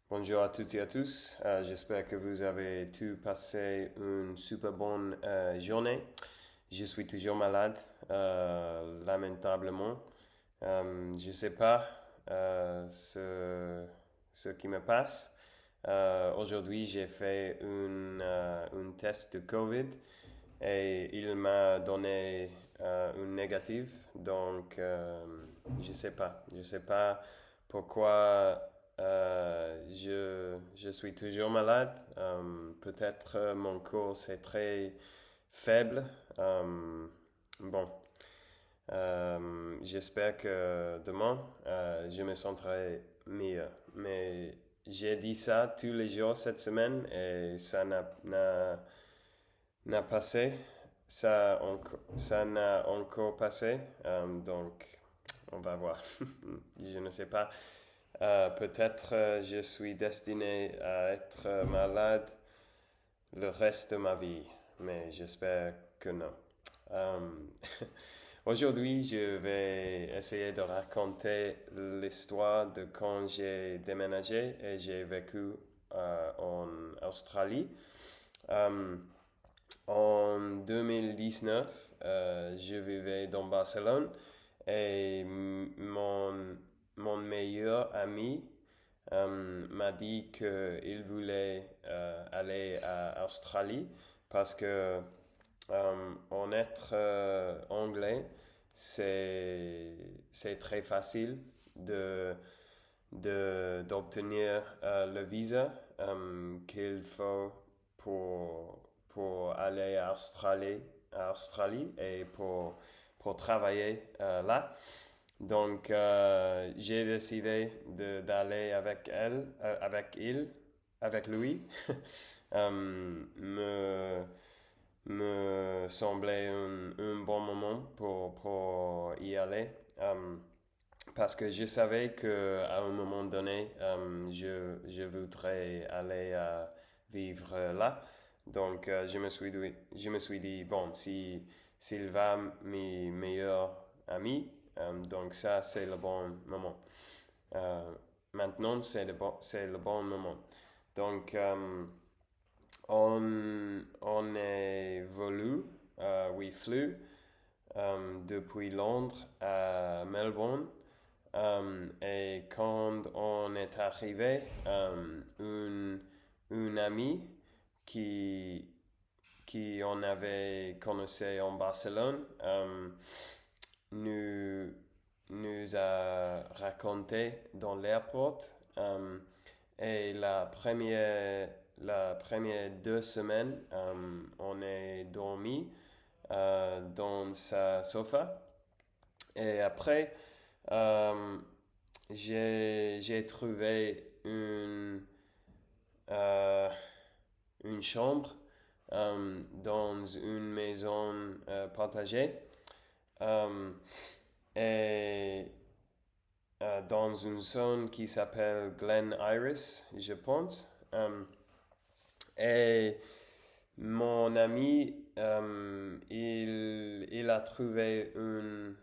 Bonjour à toutes et à tous. J'espère que vous avez tous passé une super bonne journée. Je suis toujours malade, lamentablement. Je ne sais pas ce qui me passe. Aujourd'hui, j'ai fait un test de COVID et il m'a donné une négative. Donc, je ne sais pas. Je ne sais pas pourquoi je suis toujours malade. Peut-être mon corps c'est très faible. Bon, j'espère que demain je me sentirai mieux. Mais j'ai dit ça tous les jours cette semaine et ça n'a passé. Ça n'a encore passé. Donc, on va voir. Je ne sais pas. Peut-être je suis destiné à être malade le reste de ma vie, mais j'espère que non. Euh, Aujourd'hui, je vais essayer de raconter l'histoire de quand j'ai déménagé et j'ai vécu en Australie. Euh, En 2019, je vivais dans Barcelone et mon meilleur ami m'a dit qu'il voulait aller à Australie parce que en être anglais, c'est très facile de d'obtenir le visa qu'il faut pour aller à Australie et pour travailler là. Donc, j'ai décidé d'aller avec elle, avec lui. Me, me semblait un bon moment pour y aller. Parce que je savais qu'à un moment donné, je voudrais aller vivre là. Donc, je me suis dit, bon, si Sylvain, mes meilleurs amis, donc ça, c'est le bon moment. Euh, Maintenant, c'est le bon moment. Donc, on est volu, we flew, depuis Londres à Melbourne. Et quand on est arrivé, une amie qui, qui on avait connu en Barcelone nous, nous a raconté dans l'airport. Et la première 2 semaines, on est dormi dans sa sofa. Et après, euh, j'ai trouvé euh, une chambre dans une maison partagée euh, et dans une zone qui s'appelle Glen Iris, je pense. Et mon ami, il a trouvé une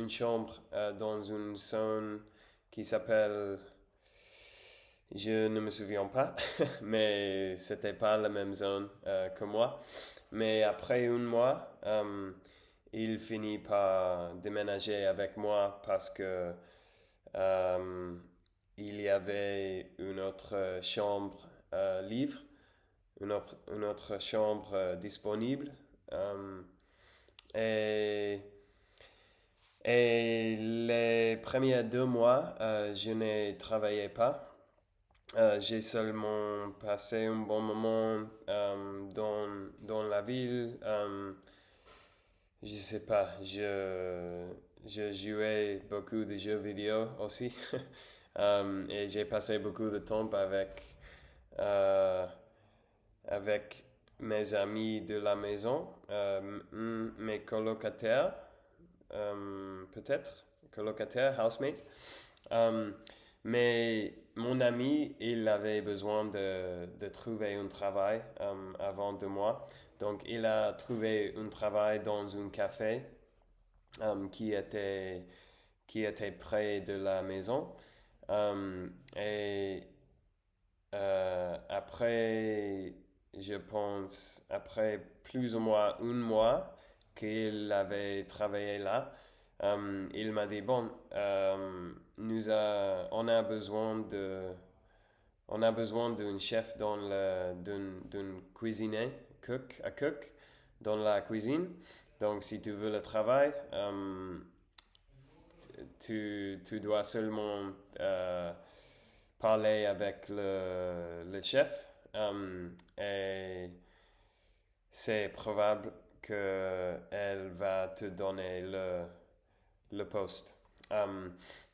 chambre dans une zone qui s'appelle, je ne me souviens pas, mais c'était pas la même zone que moi. Mais après un mois, il finit par déménager avec moi parce que euh, il y avait une autre chambre libre, une autre chambre disponible. Euh, et Et les premiers 2 mois, je ne travaillais pas. J'ai seulement passé un bon moment dans la ville. Je sais pas, je jouais beaucoup de jeux vidéo aussi. Et j'ai passé beaucoup de temps euh, avec mes amis de la maison, mes colocataires peut-être, colocataire, housemate. Euh, mais mon ami, il avait besoin de trouver un travail avant de moi. Donc, il a trouvé un travail dans un café euh, qui était près de la maison. Et après, je pense, après plus ou moins un mois qu'il avait travaillé là, il m'a dit, bon, on a besoin d'un chef d'un cuisinier, cook, dans la cuisine. Donc, si tu veux le travail, tu dois seulement parler avec le chef et c'est probable qu'elle va te donner le poste.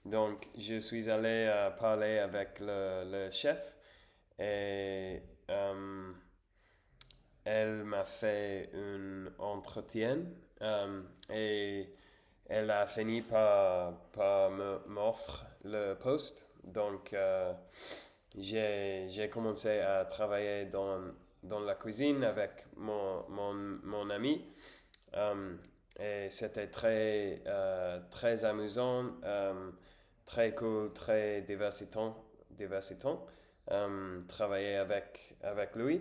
Donc, je suis allé parler avec le chef et elle m'a fait un entretien et elle a fini par m'offrir le poste. Donc, j'ai commencé à travailler dans la cuisine avec mon ami. Euh, et c'était très amusant, très cool, très divertissant travailler avec lui.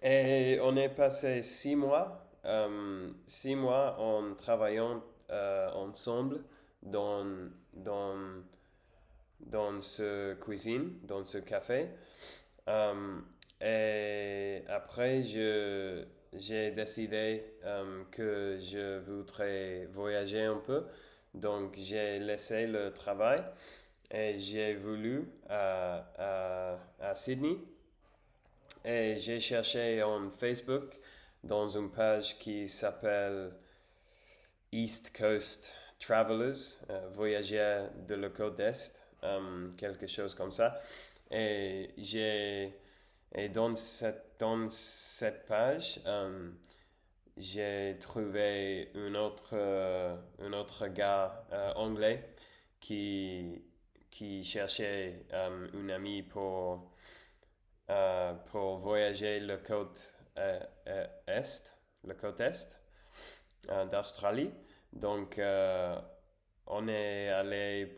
Et on est passé 6 mois en travaillant ensemble dans, dans, dans ce cuisine, dans ce café. Euh, et après, j'ai décidé que je voudrais voyager un peu. Donc, j'ai laissé le travail et j'ai voulu à Sydney. Et j'ai cherché en Facebook dans une page qui s'appelle East Coast Travelers, voyageurs de la côte Est, quelque chose comme ça. Et dans cette page, j'ai trouvé un autre gars anglais qui cherchait une amie pour voyager le côte est d'Australie. Donc, on est allé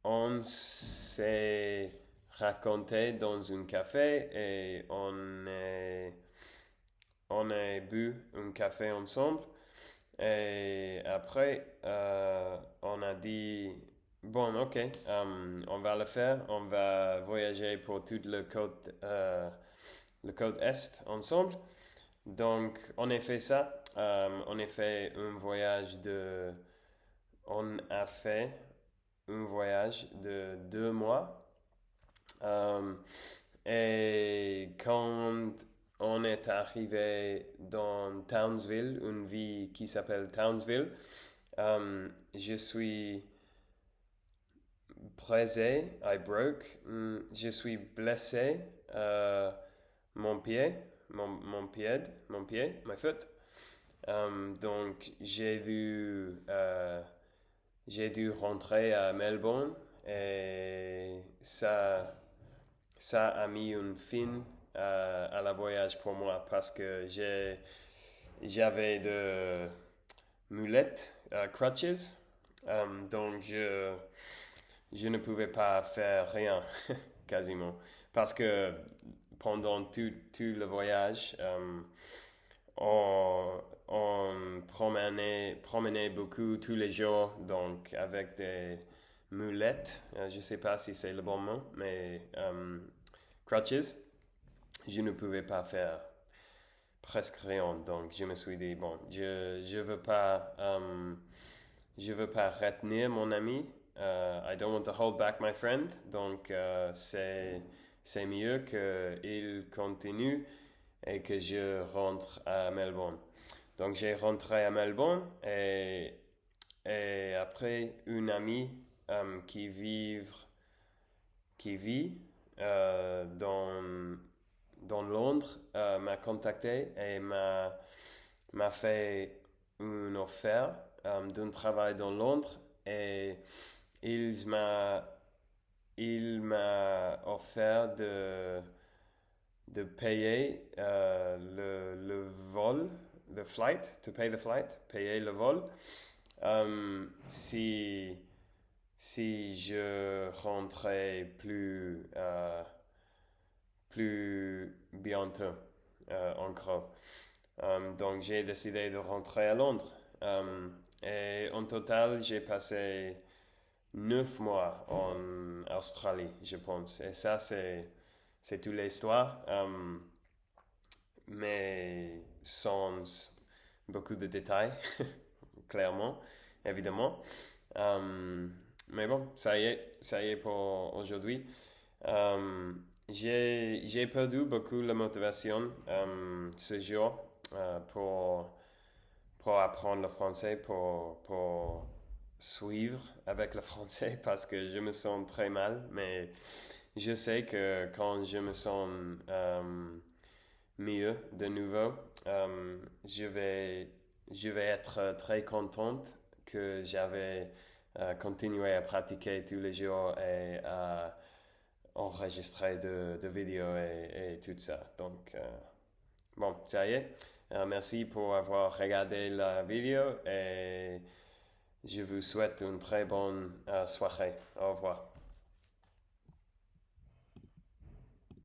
on s'est raconté dans un café et on a bu un café ensemble. Et après, on a dit, bon, ok, on va le faire. On va voyager pour toute le côte Est ensemble. Donc, on a fait ça. On a fait un voyage on a fait un voyage de 2 mois. Euh, et quand on est arrivé dans Townsville, une ville qui s'appelle Townsville, je suis brisé, je suis blessé, mon pied, my foot. Donc j'ai dû rentrer à Melbourne et ça a mis une fin à la voyage pour moi parce que j'avais de mulettes, crutches, donc je ne pouvais pas faire rien quasiment parce que pendant tout le voyage, on promenait beaucoup tous les jours, donc avec des mulettes, je ne sais pas si c'est le bon mot, mais crutches, je ne pouvais pas faire presque rien. Donc je me suis dit, bon, je veux pas retenir mon ami. I don't want to hold back my friend. Donc c'est mieux qu'il continue et que je rentre à Melbourne. Donc j'ai rentré à Melbourne et après une amie qui vit dans Londres m'a contacté et m'a fait une offre d'un travail dans Londres et il m'a offert de payer le vol, the flight, to pay the flight, payer le vol, si si je rentrais plus bientôt, en gros. Donc j'ai décidé de rentrer à Londres. Et en total, j'ai passé 9 mois en Australie, je pense. Et ça, c'est toute l'histoire, mais sans beaucoup de détails, clairement, évidemment. Euh, mais bon, ça y est pour aujourd'hui. Euh, j'ai perdu beaucoup la motivation ce jour pour apprendre le français, pour suivre avec le français parce que je me sens très mal. Mais je sais que quand je me sens mieux de nouveau, je vais être très contente que j'avais continué à pratiquer tous les jours et à enregistrer de vidéos et tout ça. Donc, bon, ça y est. Merci pour avoir regardé la vidéo et je vous souhaite une très bonne soirée. Au revoir.